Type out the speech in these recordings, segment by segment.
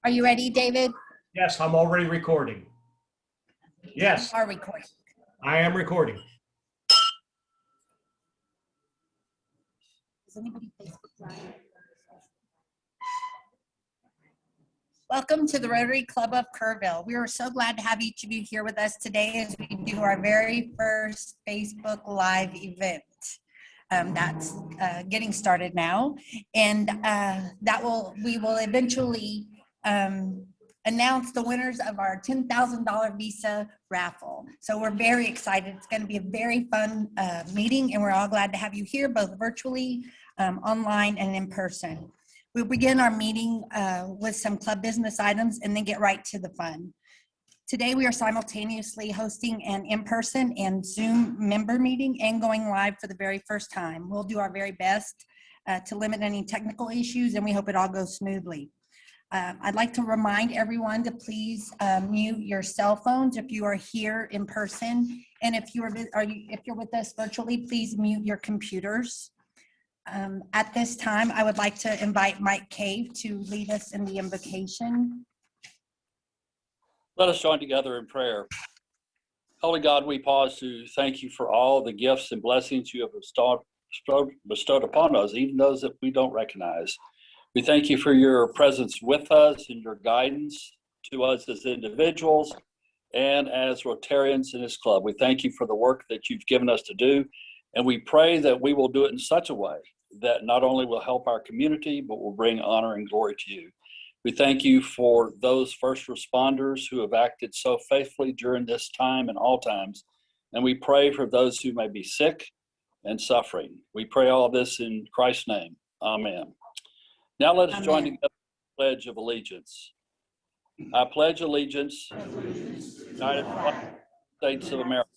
Are you ready, David? Yes, I'm already recording. Yes, You are recording. I am recording. Does anybody Facebook Live? Welcome to the Rotary Club of Kerrville. We are so glad to have each of you here with us today as we do our very first Facebook Live event. That's getting started now, and we will eventually announce the winners of our $10,000 Visa raffle. So we're very excited. It's going to be a very fun meeting, and we're all glad to have you here, both virtually, online, and in person. We'll begin our meeting with some club business items and then get right to the fun. Today, we are simultaneously hosting an in-person and Zoom member meeting and going live for the very first time. We'll do our very best to limit any technical issues, and we hope it all goes smoothly. I'd like to remind everyone to please mute your cell phones if you are here in person, and if you're with us virtually, please mute your computers. At this time, I would like to invite Mike Cave to lead us in the invocation. Let us join together in prayer. Holy God, we pause to thank you for all the gifts and blessings you have bestowed upon us, even those that we don't recognize. We thank you for your presence with us and your guidance to us as individuals and as Rotarians in this club. We thank you for the work that you've given us to do, and we pray that we will do it in such a way that not only will help our community, but will bring honor and glory to you. We thank you for those first responders who have acted so faithfully during this time and all times. And we pray for those who may be sick and suffering. We pray all this in Christ's name. Amen. Now let us join together in the Pledge of Allegiance. I pledge allegiance to the United States of America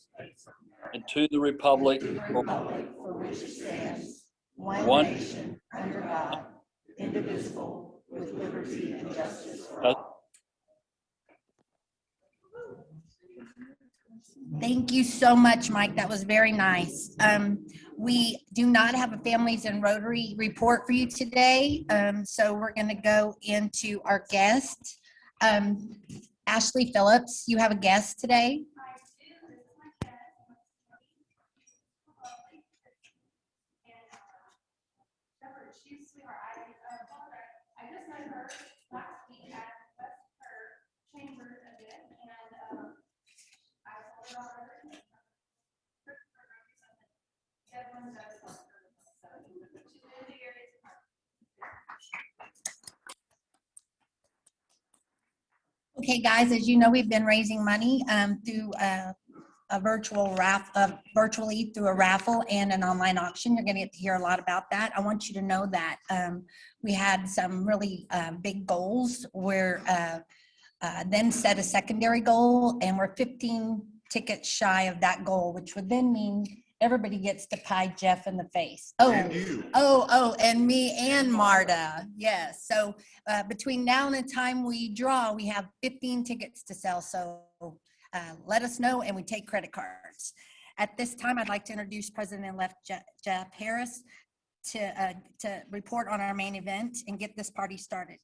and to the republic for which it stands, one nation, under God, indivisible, with liberty and justice for all. Thank you so much, Mike. That was very nice. We do not have a Families in Rotary report for you today, so we're going to go into our guest. Ashley Phillips, you have a guest today. I just met her last week at her chambers event, and I told her about her. Everyone does help her, so she's in the area to come. Okay, guys, as you know, we've been raising money through a virtually through a raffle and an online auction. You're going to get to hear a lot about that. I want you to know that we had some really big goals. We're then set a secondary goal, and we're 15 tickets shy of that goal, which would then mean everybody gets to pie Jeff in the face. And me and Marta. Yes. So between now and the time we draw, we have 15 tickets to sell. So let us know, and we take credit cards. At this time, I'd like to introduce President-elect Jeff Harris to report on our main event and get this party started.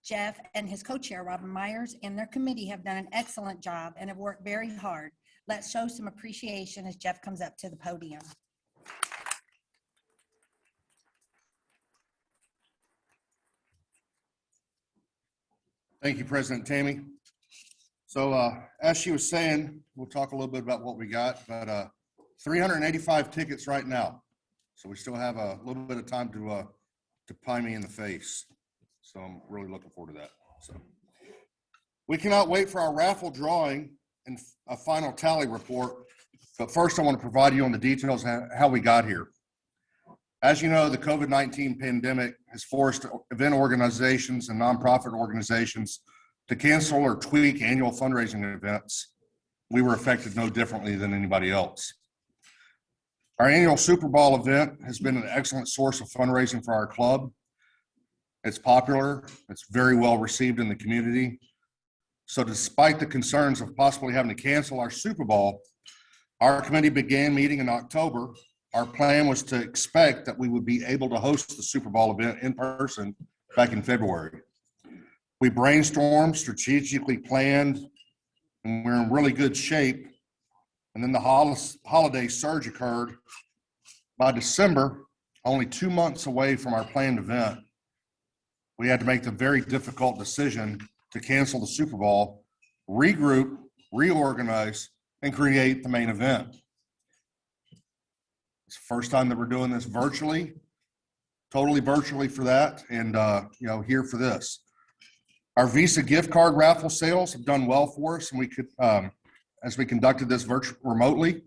Jeff and his co-chair, Robin Myers, and their committee have done an excellent job and have worked very hard. Let's show some appreciation as Jeff comes up to the podium. Thank you, President Tammy. So as she was saying, we'll talk a little bit about what we got, but 385 tickets right now. So we still have a little bit of time to pie me in the face. So I'm really looking forward to that. So we cannot wait for our raffle drawing and a final tally report. But first I want to provide you on the details of how we got here. As you know, the COVID-19 pandemic has forced event organizations and nonprofit organizations to cancel or tweak annual fundraising events. We were affected no differently than anybody else. Our annual Super Bowl event has been an excellent source of fundraising for our club. It's popular, it's very well received in the community. So despite the concerns of possibly having to cancel our Super Bowl, our committee began meeting in October our plan was to expect that we would be able to host the Super Bowl event in person back in February. We brainstormed, strategically planned, and we're in really good shape. And then the holiday surge occurred. By December, only 2 months away from our planned event, we had to make the very difficult decision to cancel the Super Bowl, regroup, reorganize, and create the main event. It's the first time that we're doing this virtually, totally virtually for that, and here for this. Our Visa gift card raffle sales have done well for us, and we could, as we conducted this remotely.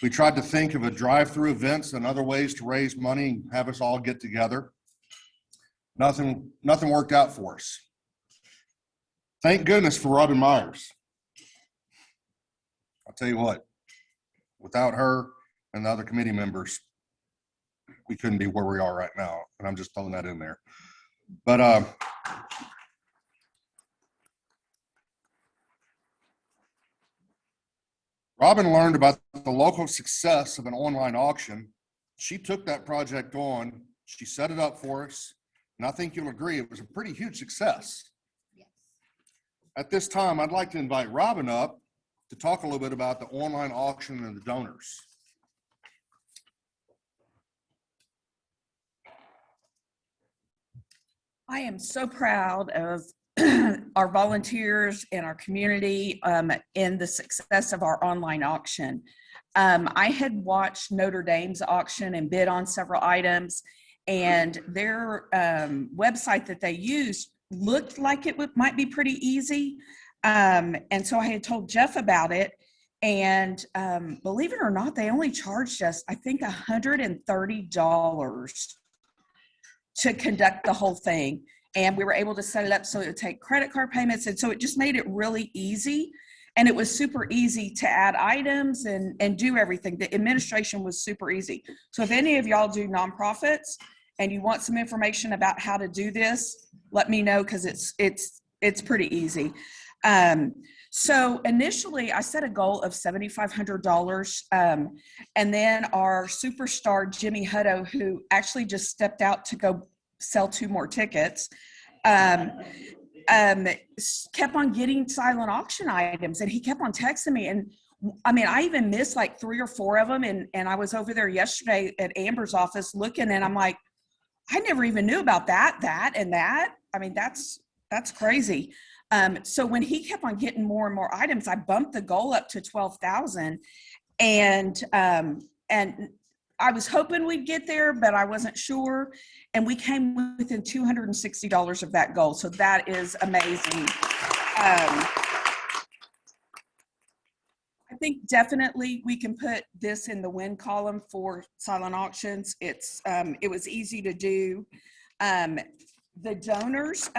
We tried to think of a drive-through events and other ways to raise money and have us all get together. Nothing worked out for us. Thank goodness for Robin Myers. I'll tell you what, without her and the other committee members, we couldn't be where we are right now. And I'm just throwing that in there. But Robin learned about the local success of an online auction. She took that project on, she set it up for us, and I think you'll agree it was a pretty huge success. Yes. At this time, I'd like to invite Robin up to talk a little bit about the online auction and the donors. I am so proud of our volunteers and our community in the success of our online auction. I had watched Notre Dame's auction and bid on several items, and their website that they used looked like it might be pretty easy. And so I had told Jeff about it, and believe it or not, they only charged us, I think, $130 to conduct the whole thing. And we were able to set it up so it would take credit card payments. And so it just made it really easy. And it was super easy to add items and do everything. The administration was super easy. So if any of y'all do nonprofits and you want some information about how to do this, let me know, because it's pretty easy. So initially I set a goal of $7,500. And then our superstar, Jimmy Hutto, who actually just stepped out to go sell 2 more tickets, kept on getting silent auction items, and he kept on texting me. And I mean, I even missed like 3 or 4 of them. And I was over there yesterday at Amber's office looking, and I'm like, I never even knew about that and that. I mean, that's crazy. So when he kept on getting more and more items, I bumped the goal up to 12,000. And I was hoping we'd get there, but I wasn't sure. And we came within $260 of that goal. So that is amazing. I think definitely we can put this in the win column for silent auctions. It was easy to do. The donors,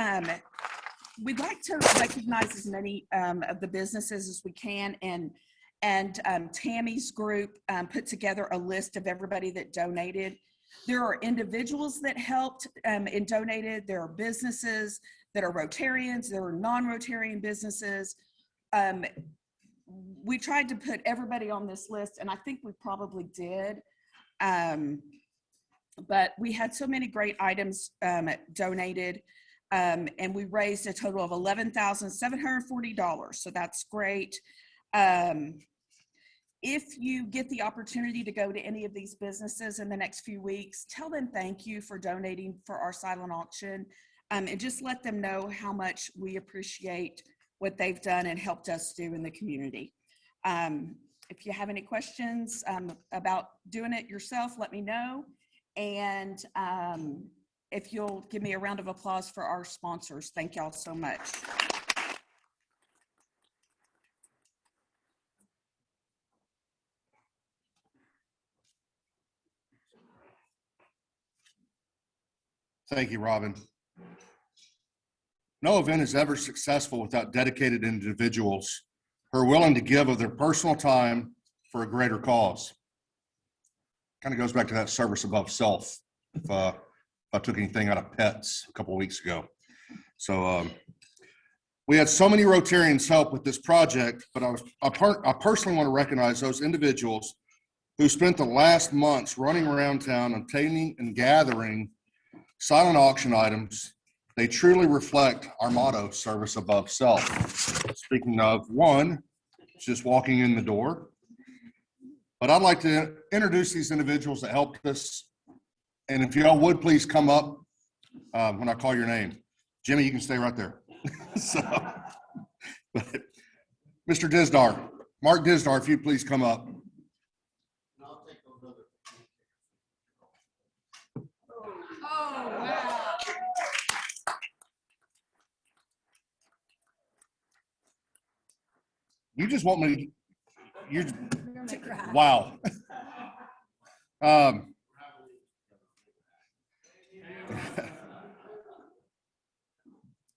we'd like to recognize as many of the businesses as we can. And Tammy's group put together a list of everybody that donated. There are individuals that helped and donated. There are businesses that are Rotarians. There are non-Rotarian businesses. We tried to put everybody on this list, and I think we probably did. But we had so many great items donated, and we raised a total of $11,740. So that's great. If you get the opportunity to go to any of these businesses in the next few weeks, tell them thank you for donating for our silent auction, and just let them know how much we appreciate what they've done and helped us do in the community. If you have any questions about doing it yourself, let me know. And if you'll give me a round of applause for our sponsors. Thank y'all so much. Thank you, Robin. No event is ever successful without dedicated individuals who are willing to give of their personal time for a greater cause. Kind of goes back to that service above self. If I took anything out of pets a couple of weeks ago. So we had so many Rotarians help with this project, but I personally want to recognize those individuals who spent the last months running around town obtaining and gathering silent auction items. They truly reflect our motto, service above self. Speaking of one, it's just walking in the door. But I'd like to introduce these individuals that helped us. And if y'all would please come up when I call your name. Jimmy, you can stay right there. So, but Mr. Disdar, Mark Disdar, if you'd please come up. You just want me to, you, wow.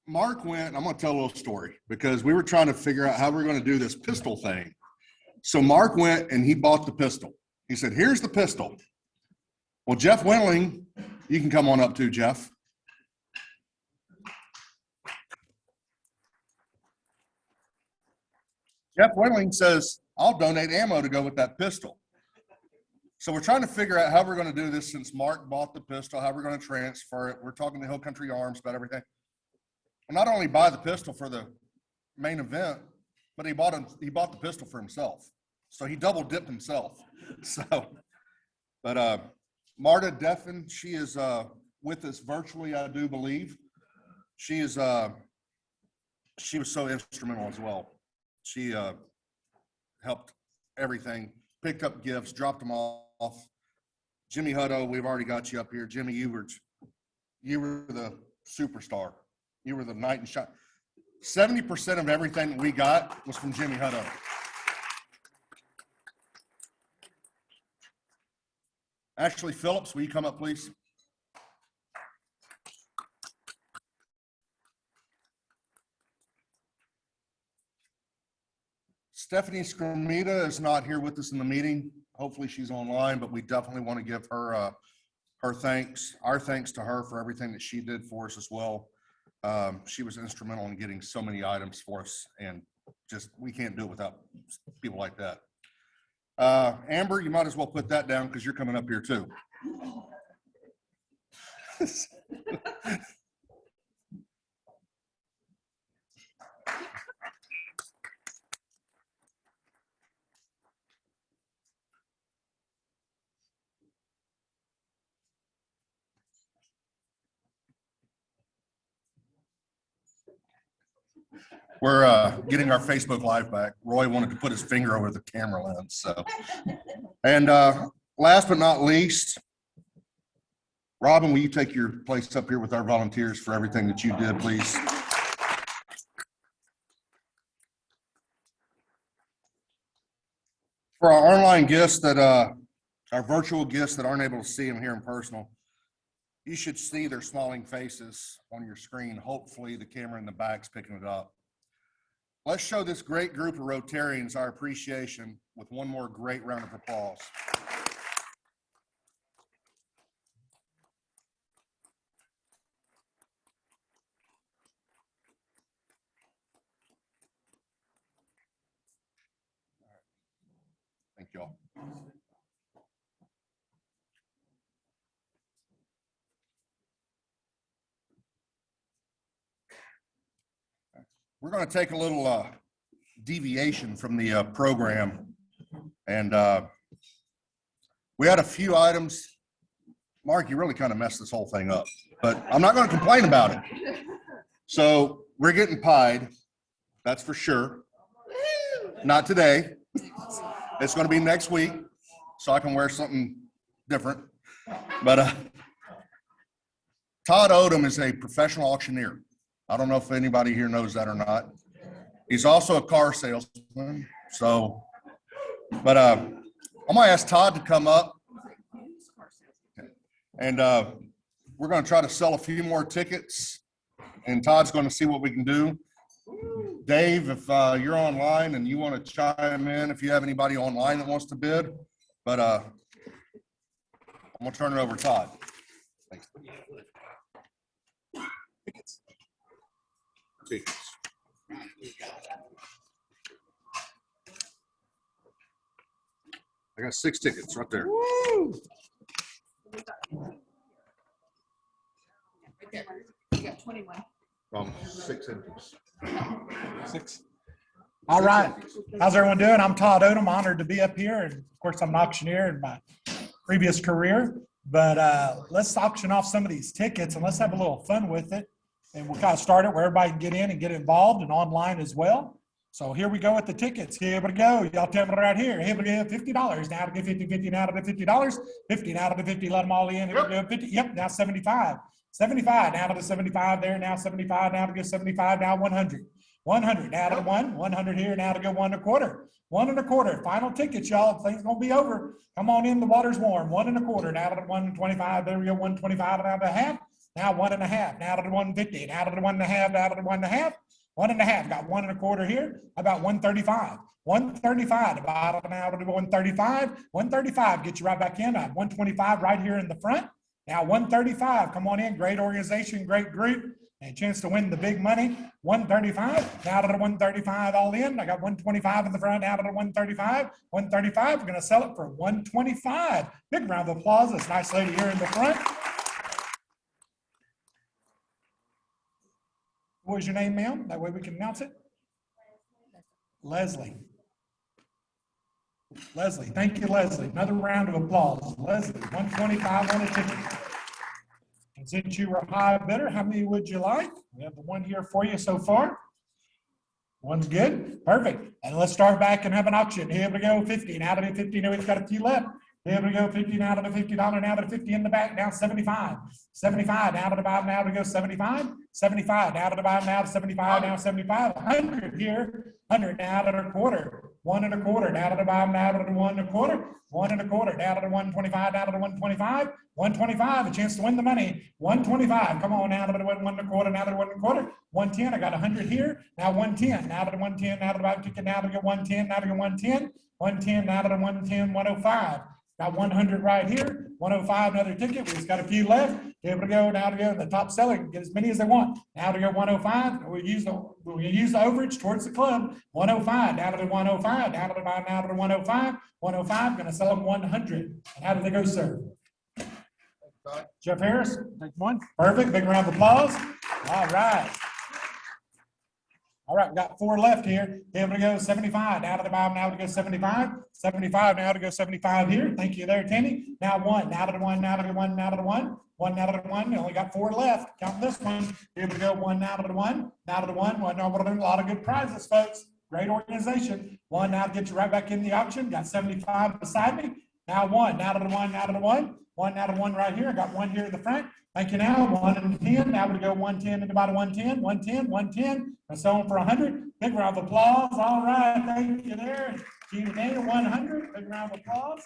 Mark went, I'm going to tell a little story because we were trying to figure out how we're going to do this pistol thing. So Mark went and he bought the pistol. He said, here's the pistol. Well, Jeff Wendling, you can come on up too, Jeff. Jeff Wendling says, I'll donate ammo to go with that pistol. So we're trying to figure out how we're going to do this since Mark bought the pistol, how we're going to transfer it. We're talking to Hill Country Arms about everything. And not only buy the pistol for the main event, but he bought the pistol for himself. So he double dipped himself. So, but Marta Deffin, she is with us virtually, I do believe. She was so instrumental as well. She helped everything, picked up gifts, dropped them off. Jimmy Hutto, we've already got you up here. Jimmy, you were the superstar. You were the knight in shine. 70% of everything that we got was from Jimmy Hutto. Ashley Phillips, will you come up, please? Stephanie Scramita is not here with us in the meeting. Hopefully she's online, but we definitely want to give her our thanks to her for everything that she did for us as well. She was instrumental in getting so many items for us, and just we can't do it without people like that. Amber, you might as well put that down because you're coming up here too. We're getting our Facebook Live back. Roy wanted to put his finger over the camera lens. So, and last but not least, Robin, will you take your place up here with our volunteers for everything that you did, please? For our online guests that, our virtual guests that aren't able to see them here in personal, you should see their smiling faces on your screen. Hopefully the camera in the back's picking it up. Let's show this great group of Rotarians our appreciation with one more great round of applause. Thank you all. We're going to take a little deviation from the program, and we had a few items. Mark, you really kind of messed this whole thing up, but I'm not going to complain about it. So we're getting pied, that's for sure. Not today. It's going to be next week, so I can wear something different. But Todd Odom is a professional auctioneer. I don't know if anybody here knows that or not. He's also a car salesman. So, but I'm gonna ask Todd to come up, and we're gonna try to sell a few more tickets, and Todd's gonna see what we can do. Dave, if you're online and you want to chime in, if you have anybody online that wants to bid, but I'm gonna turn it over to Todd. Thanks. Tickets. I got 6 tickets right there. Woo! You got 21. 6 entries. 6. All right. How's everyone doing? I'm Todd Odom. Honored to be up here. And of course, I'm an auctioneer in my previous career. But let's auction off some of these tickets and let's have a little fun with it. And we'll kind of start it where everybody can get in and get involved and online as well. So here we go with the tickets. Here we go. Y'all tell me right here. Here we go. $50. Now to get 50, 50, now to the $50. 50 now to the 50. Let them all in. Here we go. 50. Yep. Now 75. 75 now to the 75 there. Now 75. Now to get 75. Now 100. 100 now to the 1. 100 here. Now to go 1 1/4. 1 1/4. Final tickets, y'all. Things gonna be over. Come on in. The water's warm. 1 1/4. Now to the 125. There we go. 125 now to the half. Now 1 1/2. Now to the 150. Now to the 1 1/2. Now to the 1 1/2. 1 1/2. Got 1 1/4 here. About 135. 135. About now to the 135. 135. Get you right back in. 125 right here in the front. Now 135. Come on in. Great organization. Great group. And a chance to win the big money. 135. Now to the 135 all in. I got 125 in the front. Now to the 135. 135. We're going to sell it for 125. Big round of applause. This nice lady here in the front. What was your name, ma'am? That way we can announce it. Leslie. Leslie. Thank you, Leslie. Another round of applause. Leslie, 125 on a ticket. And since you were a high bidder, how many would you like? We have the one here for you so far. One's good. Perfect. And let's start back and have an auction. Here we go. 50. Now to the 50. No, we've got a few left. Here we go. 50 now to the $50. Now to the 50 in the back. Now 75. 75. Now to the bottom. Now to go 75. 75. Now to the bottom. Now to 75. Now 75. 100 here. 100 now to the 1/4. 1 1/4. Now to the bottom. Now to the 1 1/4. 1 1/4. Now to the 125. Now to the 125. 125. A chance to win the money. 125. Come on now to the 1 1/4. Now to the 1 1/4. 110. I got 100 here. Now 110. Now to the 110. Now to the bottom ticket. Now to go 110. Now to go 110. 110. Now to the 110. 105. Got 100 right here. 105, another ticket. We just got a few left. Here we go. Now to go the top seller. Get as many as they want. Now to go 105. We'll use the overage towards the club. 105. Now to the 105. Now to the 105. 105. Going to sell them 100. And how did they go, sir? Jeff Harris, take one. Perfect. Big round of applause. All right. All right, we got 4 left here. Here we go, 75. Now to the bottom, now to go 75. 75, now to go 75 here. Thank you there, Tammy. Now 1, now to the 1, now to the 1, now to the 1. 1 now to the 1. We only got 4 left. Count this one. Here we go, 1 now to the 1, now to the 1. Well, no, we're doing a lot of good prizes, folks. Great organization. 1 now to get you right back in the auction. Got 75 beside me. Now 1, now to the 1, now to the 1. 1 now to 1 right here. I got 1 here in the front. Thank you now. 1 and 10. Now we go 110 and about 110, 110, 110. I'm selling for 100. Big round of applause. All right. Thank you there. Gina Dana, 100. Big round of applause.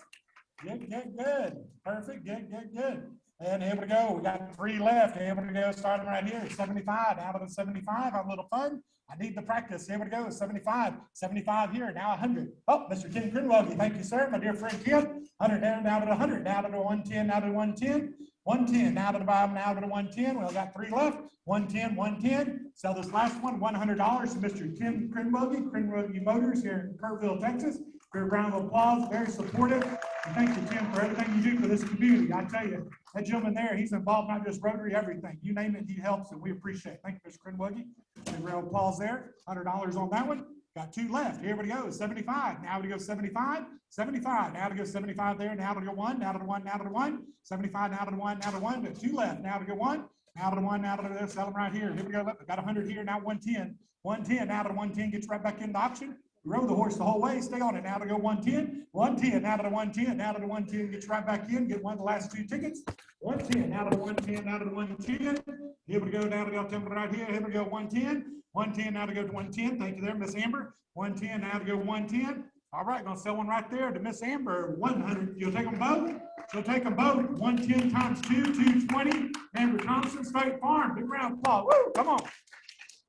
Good, good, good. Perfect. Good, good, good. And here we go. We got 3 left. Here we go. Starting right here. 75. Out of the 75. Have a little fun. I need the practice. Here we go. 75. 75 here. Now 100. Oh, Mr. Ken Grinwell. Thank you, sir. My dear friend Ken. 100 down, now to the 100. Now to the 110. Now to the 110. 110. Now to the bottom. Now to the 110. We've got 3 left. 110. 110. Sell this last one. $100 to Mr. Ken Grinwell Motors here in Kerrville, Texas. Great round of applause. Very supportive. And thank you, Tim, for everything you do for this community. I tell you, that gentleman there, he's involved not just Rotary, everything. You name it, he helps, and we appreciate it. Thank you, Mr. Grinwell. Big round of applause there. $100 on that one. Got 2 left. Here we go. 75. Now to go 75. 75. Now to go 75 there. Now to go 1. Now to the 1. Now to the 1. 75. Now to the 1. Now to the 1. Got 2 left. Now to go 1. Now to the 1. Now to the sell them right here. Here we go. Got 100 here. Now 110. 110. Now to the 110. Gets right back into the auction. You rode the horse the whole way. Stay on it. Now to go 110. 110. Now to the 110. Now to the 110. Gets right back in. Get one of the last 2 tickets. 110. Now to the 110. Now to the 110. Here we go. Now to go temple right here. Here we go. 110. 110 now to go to 110. Thank you there, Miss Amber. 110 now to go 110. All right, gonna sell one right there to Miss Amber. 100. You'll take them both? She'll take them both. 110 times 2, 220. Amber Thompson, State Farm. Big round of applause. Woo! Come on.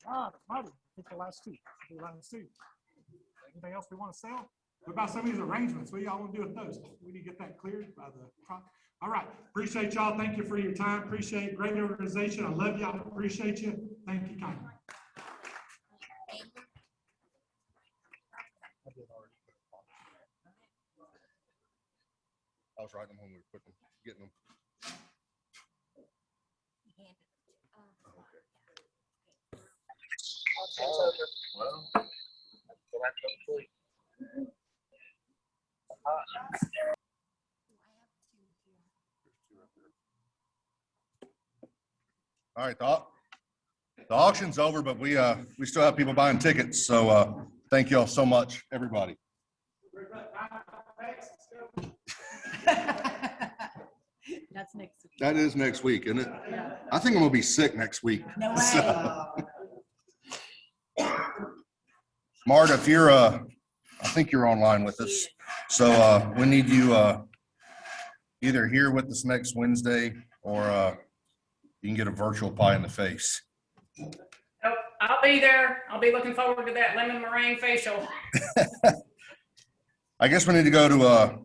God, mighty. Pick the last 2. The last 2. Anything else we want to sell? What about some of these arrangements? What y'all want to do with those? We need to get that cleared by the top. All right. Appreciate y'all. Thank you for your time. Appreciate great organization. I love y'all. Appreciate you. Thank you kindly. I was writing them when we were putting, getting them. All right, the auction's over, but we still have people buying tickets. So thank you all so much, everybody. That's next week. That is next week, isn't it? I think I'm gonna be sick next week. No way. Marta, if you're I think you're online with us. So we need you either here with us next Wednesday or you can get a virtual pie in the face. Nope, I'll be there. I'll be looking forward to that lemon meringue facial. I guess we need to go to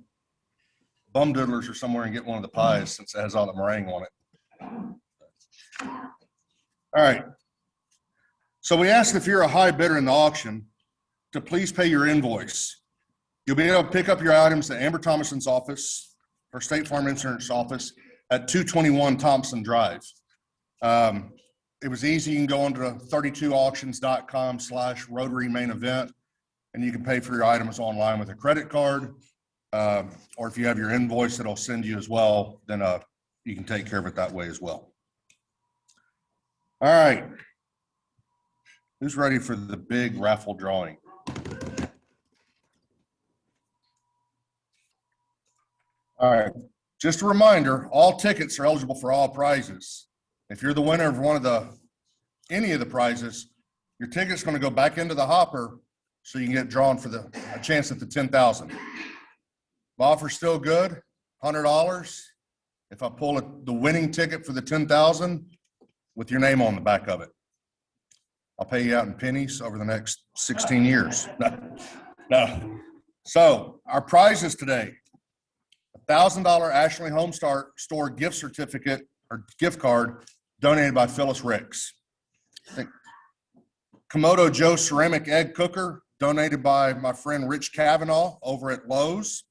Bum Diddlers or somewhere and get one of the pies since it has all the meringue on it. All right. So we asked if you're a high bidder in the auction to please pay your invoice. You'll be able to pick up your items at Amber Thomason's office or State Farm Insurance office at 221 Thompson Drive. It was easy. You can go onto 32auctions.com/Rotary main event and you can pay for your items online with a credit card. Or if you have your invoice, it'll send you as well, then you can take care of it that way as well. All right. Who's ready for the big raffle drawing? All right. Just a reminder, all tickets are eligible for all prizes. If you're the winner of any of the prizes, your ticket's going to go back into the hopper so you can get drawn for a chance at the 10,000. The offer's still good, $100. If I pull the winning ticket for the 10,000 with your name on the back of it, I'll pay you out in pennies over the next 16 years. No. So our prizes today, $1,000 Ashley Home Store gift certificate or gift card donated by Phyllis Ricks. Komodo Joe ceramic egg cooker donated by my friend Rich Kavanaugh over at Lowe's.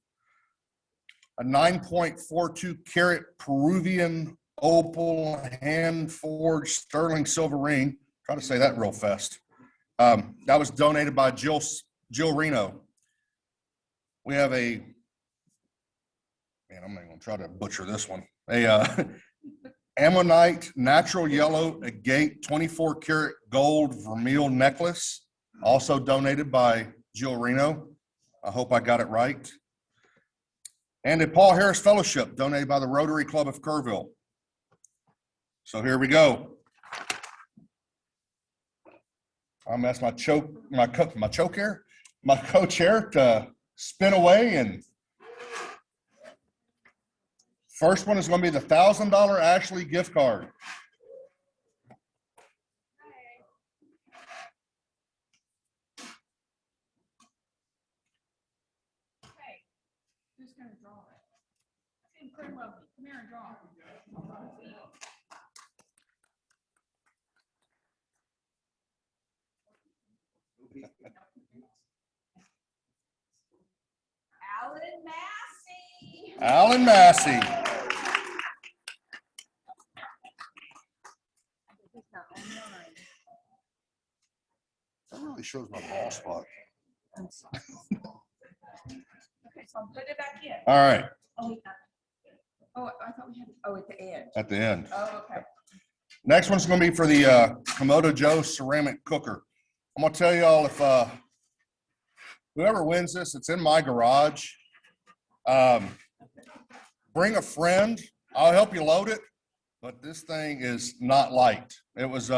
A 9.42 carat Peruvian opal hand forged sterling silver ring. Try to say that real fast. That was donated by Jill Reno. We have I'm not going to try to butcher this one. Ammonite natural yellow agate 24 karat gold vermeil necklace, also donated by Jill Reno. I hope I got it right. And a Paul Harris Fellowship donated by the Rotary Club of Kerrville. So here we go. I'm asking my co-chair to spin away, and first one is going to be the $1,000 Ashley gift card. Okay, who's gonna draw it? Come here and draw. Alan Massey. Alan Massey. That really shows my ball spot. Okay, so I'm putting it back in. All right, Oh, I thought we had, at the end. at the end. Oh, okay. Next one's going to be for the Komodo Joe ceramic cooker. I'm going to tell y'all, if whoever wins this, it's in my garage. Bring a friend. I'll help you load it, but this thing is not light. It was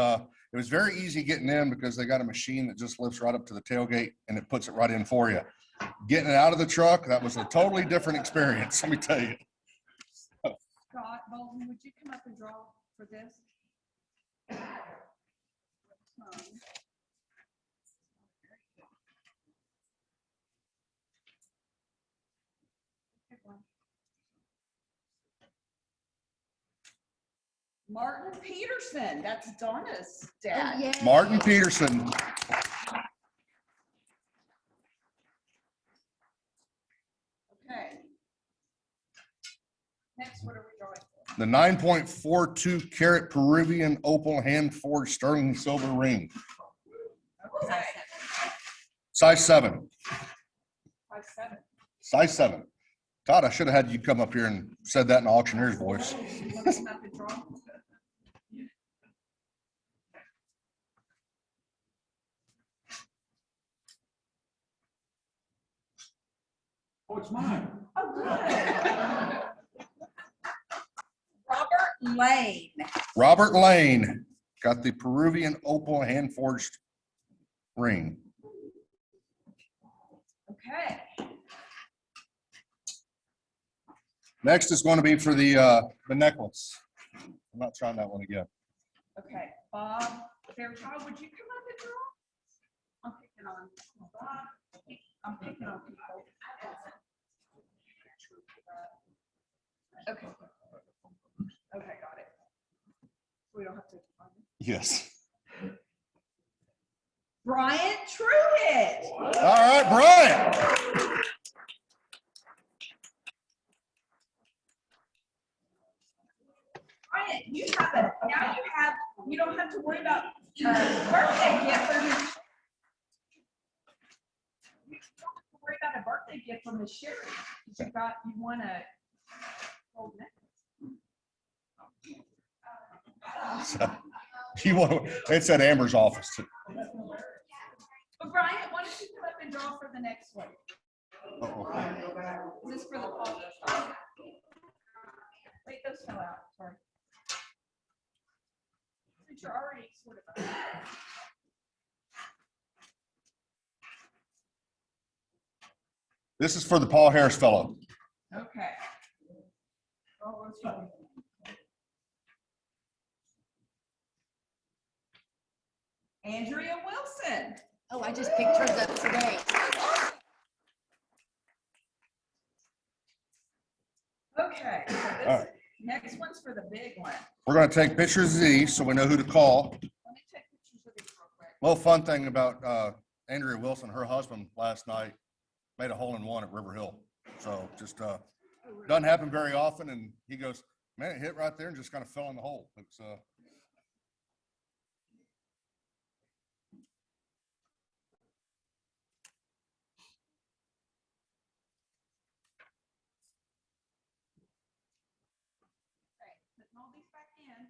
very easy getting in because they got a machine that just lifts right up to the tailgate and it puts it right in for you. Getting it out of the truck, that was a totally different experience, let me tell you. Scott Bolton, would you come up and draw for this? Martin Peterson, that's Donna's dad. Martin Peterson. Okay. Next, what are we drawing? The 9.42 carat Peruvian opal hand forged sterling silver ring, Okay. size 7. 5'7". Size 7. Todd, I should have had you come up here and said that in auctioneer's voice. Looking at the drawing. Oh, it's mine. Oh, good. Robert Lane. Robert Lane got the Peruvian opal hand forged ring. Okay. Next is going to be for the necklace. I'm not trying that one again. Okay, Bob, Todd, would you come up and draw? I'm picking on Bob. I'm picking on people. Okay. Okay, got it. We don't have to. Yes. Brian Truitt. All right, Brian. Brian, you have a, now you don't have to worry about birthday gift from Miss. You don't have to worry about a birthday gift from Miss Sherry. You want a gold necklace. So, you want it's at Amber's office too. But Brian, why don't you come up and draw for the next one? Uh-oh. Is this for the Paul? Wait, those fell out, sorry. Since you're already sort of. This is for the Paul Harris fellow. Okay. Oh, what's wrong? Andrea Wilson. Oh, I just picked hers up today. Okay, so this All right. next one's for the big one. We're going to take pictures of these so we know who to call. Let me take pictures of these real quick. Little fun thing about Andrea Wilson, her husband last night made a hole-in-one at River Hill. So just doesn't happen very often. And he goes, man, it hit right there and just kind of fell in the hole. It's Okay, putting all these back in.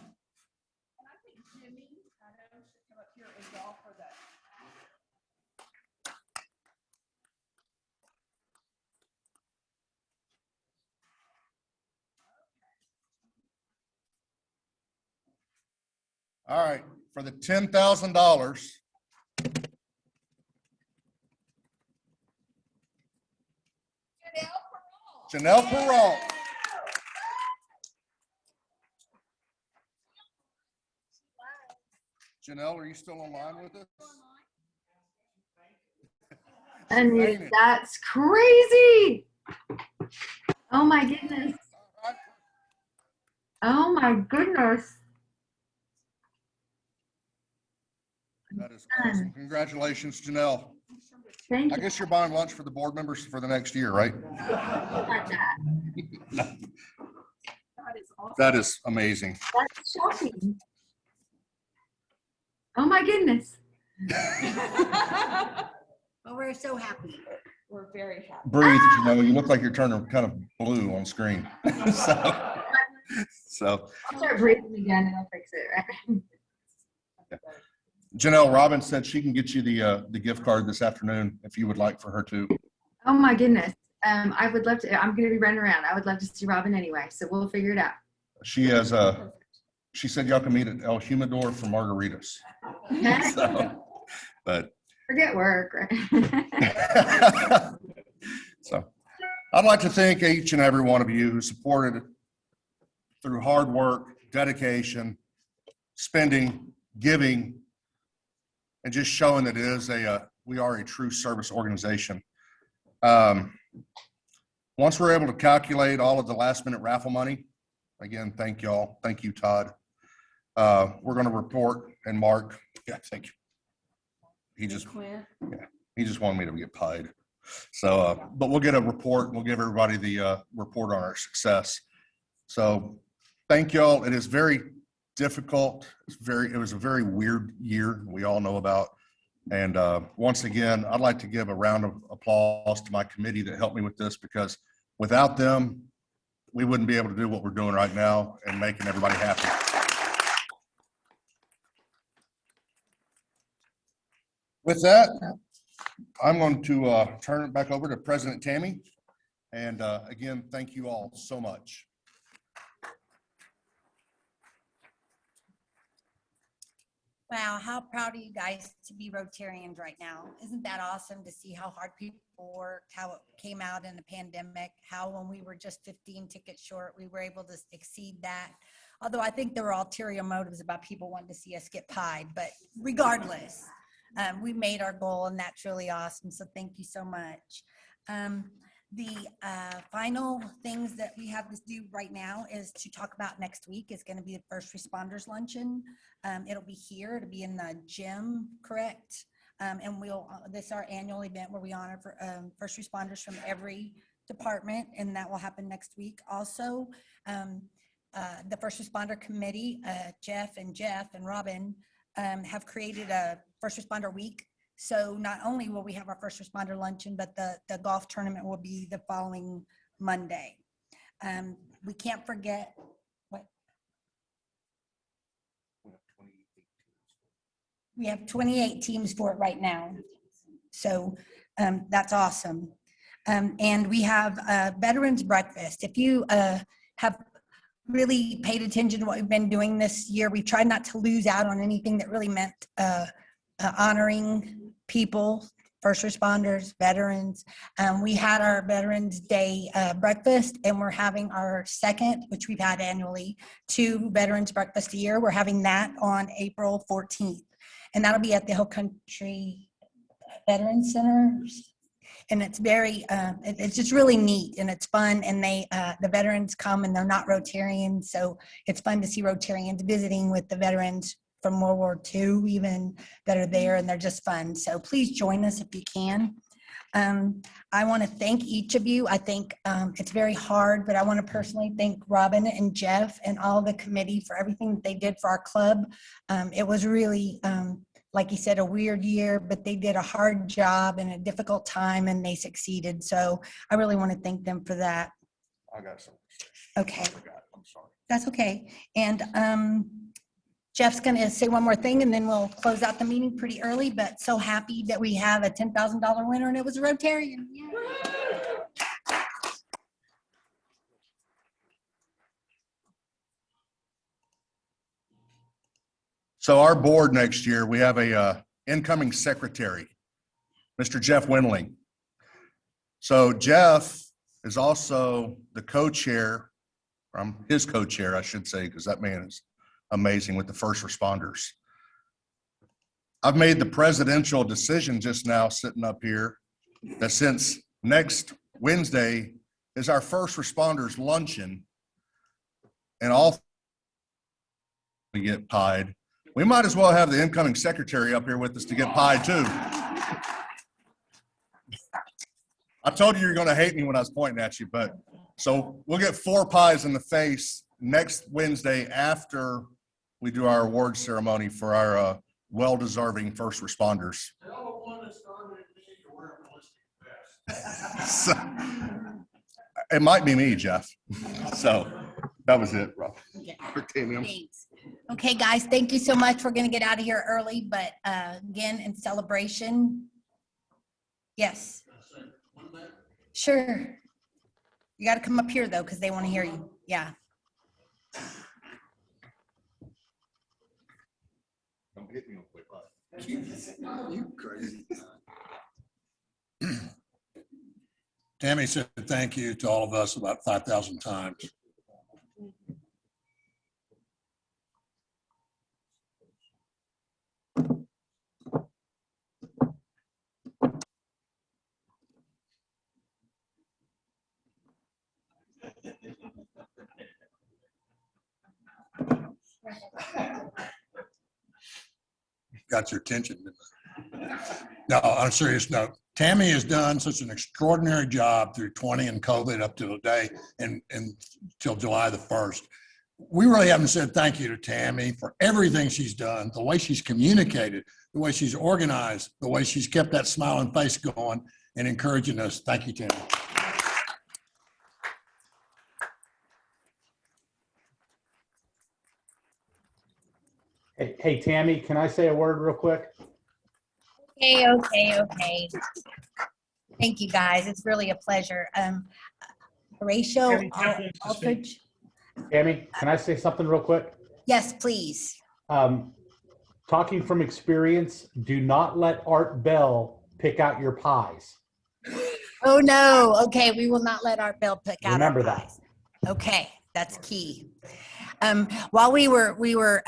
And I think Jimmy, I know, should come up here and draw for the. all right. For the $10,000. Janelle Peralt. Janelle, are you still online with us? And that's crazy. Oh my goodness. Oh my goodness. That is awesome. Congratulations, Janelle. Thank I you. guess you're buying lunch for the board members for the next year, right? Like that. That is awesome. That is amazing. That's shocking. Oh my goodness. Oh, we're so happy. We're very happy. Breathe, Janelle. You look like you're turning kind of blue on screen. So, I'll start breathing again and I'll fix it. Right? Janelle, Robin said she can get you the gift card this afternoon if you would like for her to. Oh my goodness. I would love to. I'm going to be running around. I would love to see Robin anyway. So we'll figure it out. She has she said y'all can meet at El Humidor for margaritas. So, but Forget work. Right? so I'd like to thank each and every one of you who supported through hard work, dedication, spending, giving, and just showing that it is we are a true service organization. Once we're able to calculate all of the last minute raffle money, again, thank y'all. Thank you, Todd. We're going to report and Mark. Yeah, thank you. He just wanted me to get paid. So, but we'll get a report and we'll give everybody the report on our success. So thank y'all. It is very difficult. It was a very weird year we all know about. And once again, I'd like to give a round of applause to my committee that helped me with this, because without them, we wouldn't be able to do what we're doing right now and making everybody happy. With that, I'm going to turn it back over to President Tammy. And again, thank you all so much. Wow, how proud are you guys to be Rotarians right now? Isn't that awesome to see how hard people worked, how it came out in the pandemic, how when we were just 15 tickets short, we were able to exceed that. Although I think there were ulterior motives about people wanting to see us get pied, but regardless, we made our goal, and that's really awesome. So thank you so much. The final things that we have to do right now is to talk about next week is going to be the First Responders Luncheon. It'll be here. It'll be in the gym, correct? And this is our annual event where we honor first responders from every department, and that will happen next week. Also, the First Responder Committee, Jeff and Robin, have created a First Responder Week. So not only will we have our first responder luncheon, but the golf tournament will be the following Monday. We can't forget what? We have 28 teams for it right now. So that's awesome. And we have a veterans breakfast. If you have really paid attention to what we've been doing this year, we tried not to lose out on anything that really meant honoring people, first responders, veterans. We had our Veterans Day breakfast, and we're having our second, which we've had annually, 2 veterans breakfast a year. We're having that on April 14th, and that'll be at the Hill Country Veterans Center. And it's very, it's just really neat, and it's fun. And the veterans come, and they're not Rotarians, so it's fun to see Rotarians visiting with the veterans from World War II even that are there, and they're just fun. So please join us if you can. I want to thank each of you. I think it's very hard, but I want to personally thank Robin and Jeff and all the committee for everything that they did for our club. It was really, like you said, a weird year, but they did a hard job in a difficult time, and they succeeded. So I really want to thank them for that. I got some. Okay. I'm sorry. That's okay. And Jeff's going to say one more thing, and then we'll close out the meeting pretty early, but so happy that we have a $10,000 winner, and it was a Rotarian. Yay. So our board next year, we have a incoming secretary, Mr. Jeff Wendling. So Jeff is also the co-chair, I'm his co-chair, I should say, because that man is amazing with the first responders. I've made the presidential decision just now sitting up here that since next Wednesday is our first responders luncheon, and all we get pied, we might as well have the incoming secretary up here with us to get pied too. I told you you're going to hate me when I was pointing at you, but so we'll get 4 pies in the face next Wednesday after we do our award ceremony for our well-deserving first responders. Tell the one that started me to wear a ballistic vest. So, it might be me, Jeff. So that was it, Rob. Okay. Tammy, Thanks. Okay, guys, thank you so much. We're going to get out of here early, but again, in celebration. Yes. Sure. You got to come up here, though, because they want to hear you. Yeah. Don't hit me on quick. You crazy. Tammy said thank you to all of us about 5,000 times. Got your attention, didn't I? No, on a serious note, Tammy has done such an extraordinary job through 20 and COVID up to today and till July the 1st. We really haven't said thank you to Tammy for everything she's done, the way she's communicated, the way she's organized, the way she's kept that smiling face going and encouraging us. Thank you, Tammy. Hey, Tammy, can I say a word real quick? Okay. Thank you, guys. It's really a pleasure. Horatio Tammy, Jeff wants to speak. Aldridge. Tammy, can I say something real quick? Yes, please. Talking from experience, do not let Art Bell pick out your pies. Oh, no. Okay, we will not let Art Bell pick out our Remember that. pies. Okay, that's key. While we were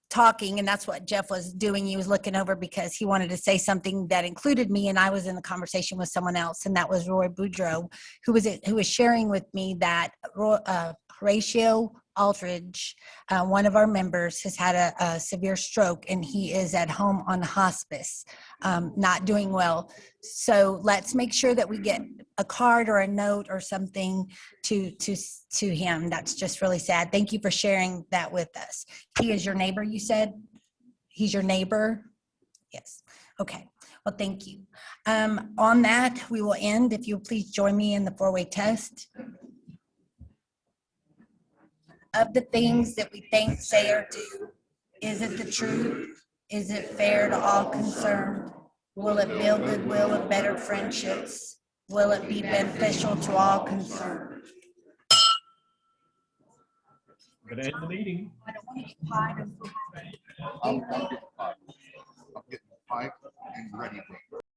talking, and that's what Jeff was doing, he was looking over because he wanted to say something that included me, and I was in the conversation with someone else, and that was Roy Boudreau, who was sharing with me that Horatio Aldridge, one of our members, has had a severe stroke, and he is at home on hospice, not doing well. So let's make sure that we get a card or a note or something to him. That's just really sad. Thank you for sharing that with us. He is your neighbor, you said? He's your neighbor? Yes. Okay. Well, thank you. On that, we will end. If you'll please join me in the four-way test. Of the things that we think, say, or do, is it the truth? Is it fair to all concerned? Will it build goodwill and better friendships? Will it be beneficial to all concerned? Gonna end the meeting. I don't want to get pied. I'm getting piped and ready.